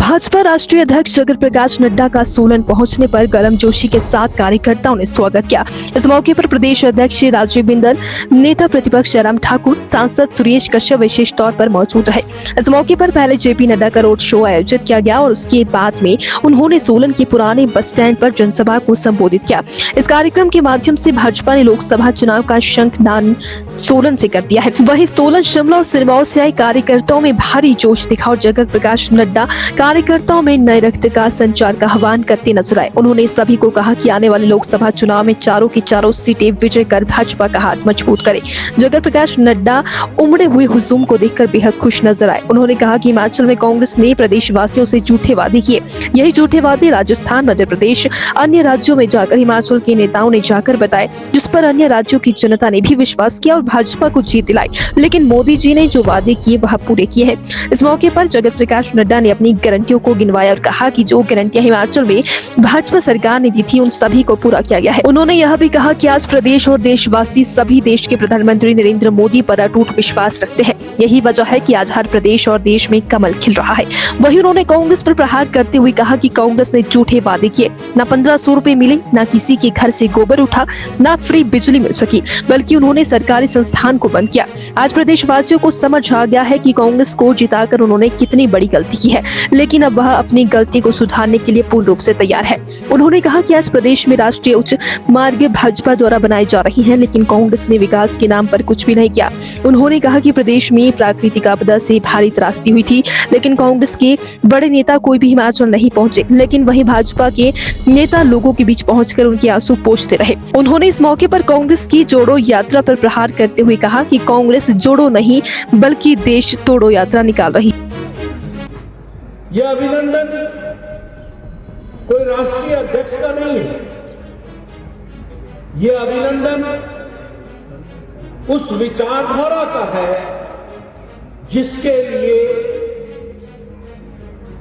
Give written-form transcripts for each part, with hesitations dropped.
भाजपा राष्ट्रीय अध्यक्ष जगत प्रकाश नड्डा का सोलन पहुंचने पर गर्मजोशी के साथ कार्यकर्ताओं ने स्वागत किया। इस मौके पर प्रदेश अध्यक्ष राजीव बिंदल, नेता प्रतिपक्ष जयराम ठाकुर, सांसद सुरेश कश्यप विशेष तौर पर मौजूद रहे। इस मौके पर पहले जेपी नड्डा का रोड शो आयोजित किया गया और उसके बाद में उन्होंने सोलन के पुराने बस स्टैंड पर जनसभा को संबोधित किया। इस कार्यक्रम के माध्यम से भाजपा ने लोकसभा चुनाव का शंखनाद सोलन से कर दिया है। वहीं सोलन, शिमला और सिरमौर से आए कार्यकर्ताओं में भारी जोश दिखा और जगत प्रकाश नड्डा कार्यकर्ताओं में नए रक्त का संचार का आह्वान करते नजर आए। उन्होंने सभी को कहा कि आने वाले लोकसभा चुनाव में चारों की चारों सीटें विजय कर भाजपा का हाथ मजबूत करे। जगत प्रकाश नड्डा उमड़े हुए हुजूम को देखकर बेहद खुश नजर आए। उन्होंने कहा कि हिमाचल में कांग्रेस ने प्रदेशवासियों से झूठे वादे किए। यही झूठे वादे राजस्थान, मध्य प्रदेश, अन्य राज्यों में जाकर हिमाचल के नेताओं ने जाकर बताए, जिस पर अन्य राज्यों की जनता ने भी विश्वास किया और भाजपा को जीत दिलाई। लेकिन मोदी जी ने जो वादे किए वह पूरे किए हैं। इस मौके पर जगत प्रकाश नड्डा ने अपनी गारंटियों को गिनवाया और कहा कि जो गारंटियां हिमाचल में भाजपा सरकार ने दी थी उन सभी को पूरा किया गया है। उन्होंने यह भी कहा कि आज प्रदेश और देशवासी सभी देश के प्रधानमंत्री नरेंद्र मोदी पर अटूट विश्वास रखते हैं। यही वजह है कि आज हर प्रदेश और देश में कमल खिल रहा है। वहीं उन्होंने कांग्रेस पर प्रहार करते हुए कहा कि कांग्रेस ने झूठे वादे किए। न 1500 रुपए मिले, न किसी के घर से गोबर उठा, न फ्री बिजली मिल सकी, बल्कि उन्होंने सरकारी संस्थान को बंद किया। आज प्रदेशवासियों को समझ आ गया है कि कांग्रेस को जिताकर उन्होंने कितनी बड़ी गलती की है, लेकिन अब वह अपनी गलती को सुधारने के लिए पूर्ण रूप से तैयार है। उन्होंने कहा कि आज प्रदेश में राष्ट्रीय उच्च मार्ग भाजपा द्वारा बनाई जा रही हैं, लेकिन कांग्रेस ने विकास के नाम पर कुछ भी नहीं किया। उन्होंने कहा कि प्रदेश में प्राकृतिक आपदा से भारी त्रासदी हुई थी, लेकिन कांग्रेस के बड़े नेता कोई भी हिमाचल नहीं पहुंचे, लेकिन वही भाजपा के नेता लोगों के बीच पहुंचकर उनके आंसू पोंछते रहे। उन्होंने इस मौके पर कांग्रेस की जोड़ो यात्रा पर प्रहार करते हुए कहा कि कांग्रेस जोड़ो नहीं बल्कि देश तोड़ो यात्रा निकाल रही। यह अभिनंदन कोई राष्ट्रीय अध्यक्ष का नहीं है। यह अभिनंदन उस विचारधारा का है जिसके लिए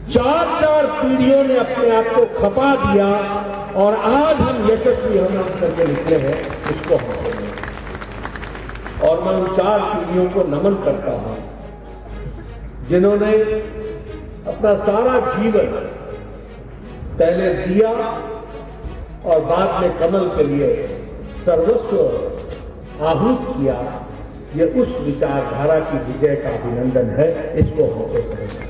चार पीढ़ियों ने अपने आप को खपा दिया और आज हम यशस्वी होना करके निकले हैं। इसको हम और मैं उन 4 पीढ़ियों को नमन करता हूं जिन्होंने अपना सारा जीवन पहले दिया और बाद में कमल के लिए सर्वस्व आहूत किया। यह उस विचारधारा की विजय का अभिनंदन है। इसको हमको समझना है।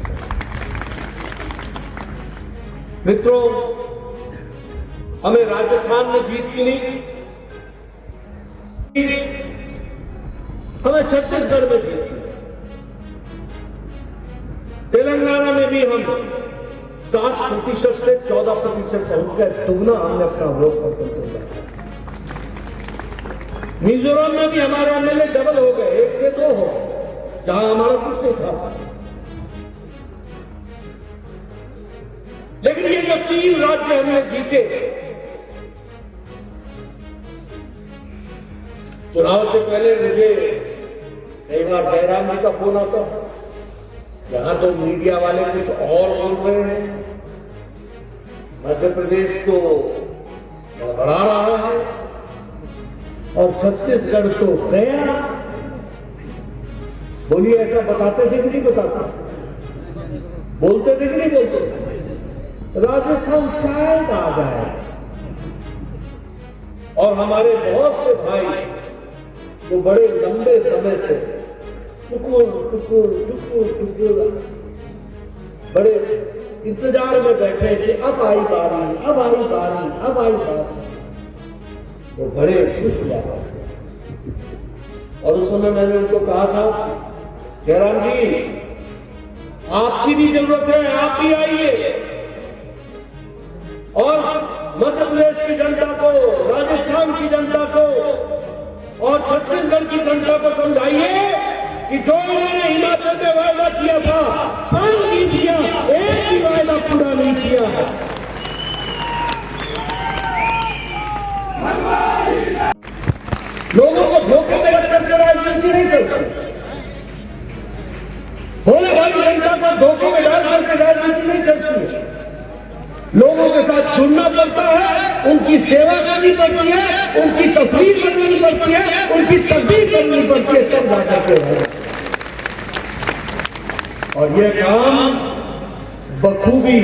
मित्रों, हमें राजस्थान में जीत मिली, हमें छत्तीसगढ़ में जीत मिली, तेलंगाना में भी हम 7% से 14% पहुंच गए। दुगना हमने अपना वोट परसेंटेज बढ़ाया। मिजोरम में भी हमारे एमएलए डबल हो गए, 1 से 2 हो, जहां हमारा कुछ नहीं था। लेकिन ये जो 3 राज्य हमने जीते, चुनाव से पहले मुझे कई बार जयराम जी का फोन आता, यहां तो मीडिया वाले कुछ और बोल रहे हैं, मध्य प्रदेश तो बढ़ा रहा है और छत्तीसगढ़ तो गया। बोलिए, ऐसा बताते थे कि नहीं बताते? बोलते थे कि नहीं बोलते? राजस्थान शायद आ जाए। और हमारे बहुत से भाई जो बड़े लंबे समय से टुकुर बड़े इंतजार में बैठे थे, अब आई बारी, अब आई बारी, अब आई बारी, वो बड़े खुश हुआ। और उस समय मैंने उनको कहा था, जयराम जी आपकी भी जरूरत है, आप भी आइए और मध्य प्रदेश की जनता को, राजस्थान की जनता को और छत्तीसगढ़ की जनता को समझाइए कि जो उन्होंने हिमाचल में वायदा किया था, साल बीत गया, एक भी वायदा पूरा नहीं किया है। लोगों को धोखे में रख करके राजनीति नहीं चलती। भोले भाली जनता को धोखे में डाल करके राजनीति नहीं चलती है। लोगों के साथ जुड़ना पड़ता है, उनकी सेवा करनी पड़ती है, उनकी तस्वीर बदलनी पड़ती है, उनकी तकदीर बदलनी पड़ती है, तब जाकर के। और यह काम बखूबी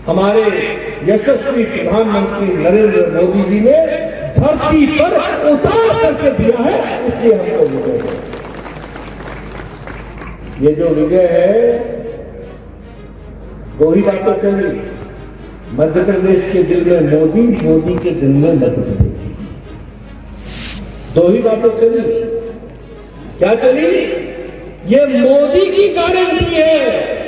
हमारे यशस्वी प्रधानमंत्री नरेंद्र मोदी जी ने धरती पर उतार करके दिया है, इसलिए हमको विजय है। ये जो विजय है, दो ही बातें चली, मध्य प्रदेश के दिल में मोदी, मोदी के दिल में मध्य प्रदेश, दो ही बातें चली। क्या चली? ये मोदी की गारंटी है,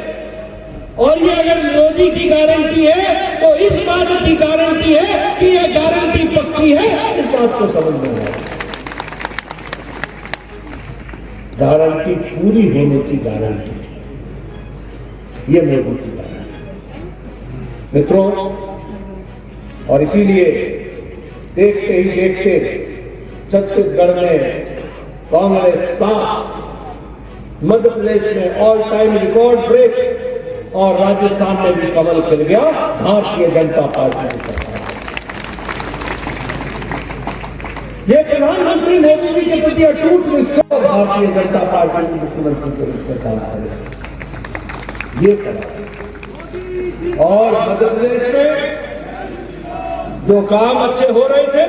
और ये अगर मोदी की गारंटी है तो इस बात की गारंटी है कि ये गारंटी पक्की है, इस बात को समझ में आए। गारंटी पूरी होने की गारंटी, ये मोदी की गारंटी मित्रों। और इसीलिए देखते ही देखते छत्तीसगढ़ में कांग्रेस 7, मध्य प्रदेश में ऑल टाइम रिकॉर्ड ब्रेक, और राजस्थान में भी कमल खिल गया भारतीय जनता पार्टी की सरकार। ये प्रधानमंत्री मोदी जी के प्रति अटूट विश्वास भारतीय जनता पार्टी के मुख्यमंत्री के रूप में काम करेगा, ये करा। और मध्य प्रदेश में जो काम अच्छे हो रहे थे,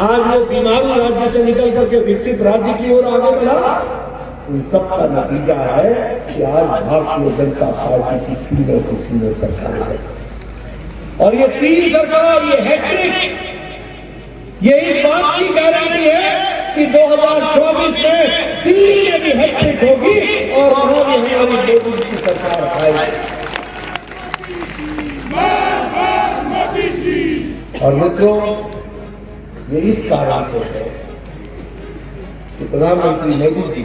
आज वो बीमारू राज्य से निकल करके विकसित राज्य की ओर आगे बढ़ा। इन सब का नतीजा है कि आज भारतीय जनता पार्टी की तीनों सरकार है, और ये 3 सरकार, ये हैट्रिक, ये इस बात की गारंटी है कि 2024 में दिल्ली में भी हैट्रिक होगी और वहां भी हमारी मोदी की सरकार आएगी। और मित्रों, ये इस कारण से है कि प्रधानमंत्री मोदी जी,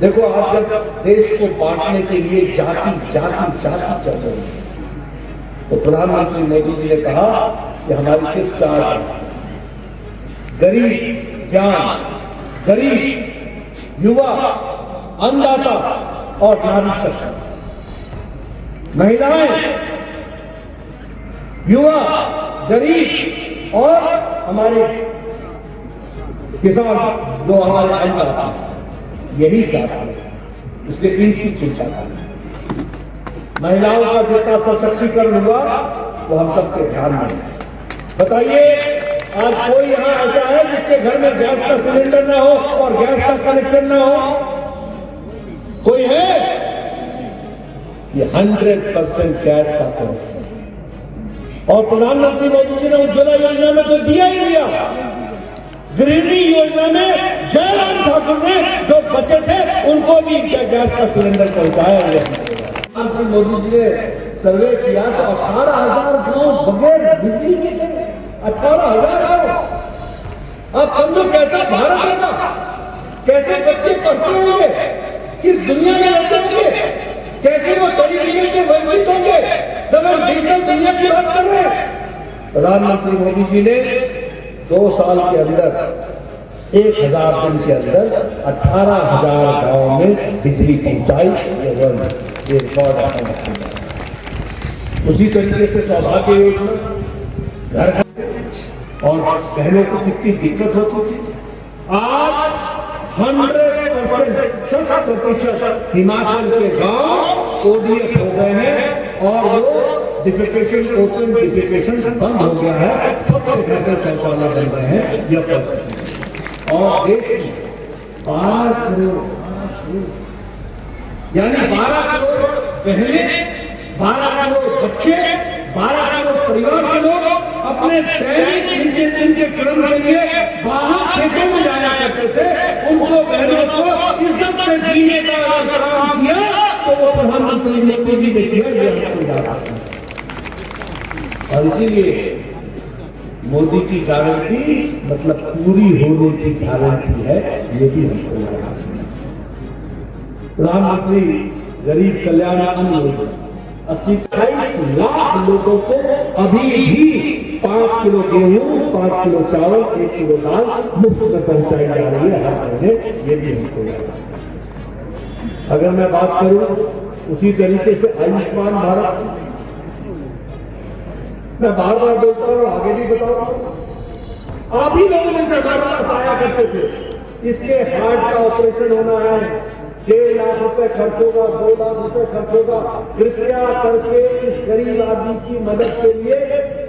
देखो, आप जब देश को बांटने के लिए जाति चल रही है, तो प्रधानमंत्री मोदी जी ने कहा कि हमारी सिर्फ 4 जाति, गरीब, ज्ञान, गरीब, युवा, अन्नदाता और नारी शक्ति। महिलाएं, युवा, गरीब और हमारे किसान, जो हमारे अन्नदाता, यही जाति है, इसलिए इनकी चिंता करें। महिलाओं का जितना सशक्तिकरण हुआ वो हम सबके ध्यान में है। बताइए, आज कोई यहां ऐसा है जिसके घर में गैस का सिलेंडर ना हो और गैस का कनेक्शन ना हो? कोई है? ये 100% गैस का कनेक्शन। और प्रधानमंत्री मोदी जी ने उज्ज्वला योजना में तो दिया ही दिया, गृहिणी योजना में जयराम ठाकुर ने जो बचे थे उनको भी गैस का सिलेंडर पहुंचाया गया। प्रधानमंत्री मोदी जी ने सर्वे किया तो 18,000 गांव बगैर बिजली के थे। 18,000 गांव। आप समझो कैसा भारत होगा, कैसे बच्चे पढ़ते होंगे, किस दुनिया में रहते होंगे, कैसे वो टेलीविजन से वंचित होंगे जब हम डिजिटल दुनिया की बात कर रहे हैं। प्रधानमंत्री मोदी जी ने 2 साल के अंदर, 1000 दिन के अंदर 18,000 गांव में बिजली पहुंचाई। ये रिकॉर्ड है। उसी तरीके से सौभाग्य योजना, घर और बहनों को कितनी दिक्कत होती थी, आज 100% हिमाचल के गांव ODF हो गए हैं और वो डिफिकेशन, ओपन डिफिकेशन बंद हो गया है। सबके घर में शौचालय बन गए हैं। यह परिस्थिति और देश में 12 करोड़, यानी 12 करोड़ बहनें, 12 करोड़ बच्चे, 12 करोड़ परिवार के लोग अपने दैनिक दिन के क्रम के लिए बाहर खेतों में जाया करते थे। उनको, बहनों को इज्जत से जीने का अगर काम किया तो वो प्रधानमंत्री मोदी जी ने किया। ये हमको याद आता है। और इसीलिए मोदी की गारंटी मतलब पूरी होने की गारंटी है, ये भी हमको याद आता है। प्रधानमंत्री गरीब कल्याण अन्न योजना 28 लाख लोगों को अभी भी 5 किलो गेहूं, 5 किलो चावल, 1 किलो दाल मुफ्त में पहुंचाई जा रही है हर महीने। ये भी हमको याद आता है। अगर मैं बात करूं उसी तरीके से आयुष्मान भारत, मैं बार बार बोलता हूं, आगे भी बताऊंगा। आप ही लोगों में से हमारे पास आया करते थे, इसके हार्ट का ऑपरेशन होना है, 1.5 लाख रुपए खर्च होगा, 2 लाख रुपए खर्च होगा। कृपया करके इस गरीब आदमी की मदद के लिए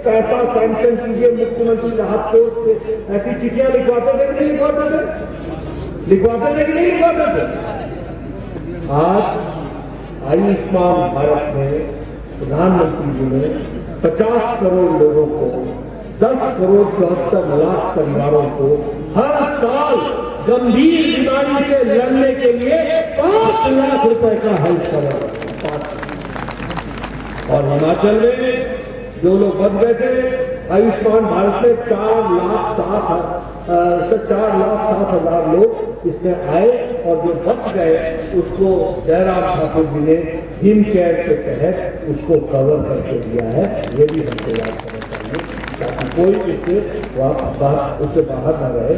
पैसा सैंक्शन कीजिए। मुख्यमंत्री राहत कोष से ऐसी चिट्ठियां लिखवाते थे कि नहीं लिखवाते थे? लिखवाते थे कि नहीं लिखवाते थे? आज आयुष्मान भारत में प्रधानमंत्री जी ने 50 करोड़ लोगों को, 10 करोड़ 74 लाख परिवारों को हर साल गंभीर बीमारी से लड़ने के लिए 5 लाख रुपए का हेल्थ कवर। और हिमाचल में जो लोग बच गए थे आयुष्मान भारत में 4,07,000 लोग इसमें आए, और जो बच गए उसको जयराम ठाकुर जी ने हिम केयर के तहत उसको कवर करके दिया है। ये भी हमको याद करना चाहिए ताकि कोई उससे बाहर न रहे।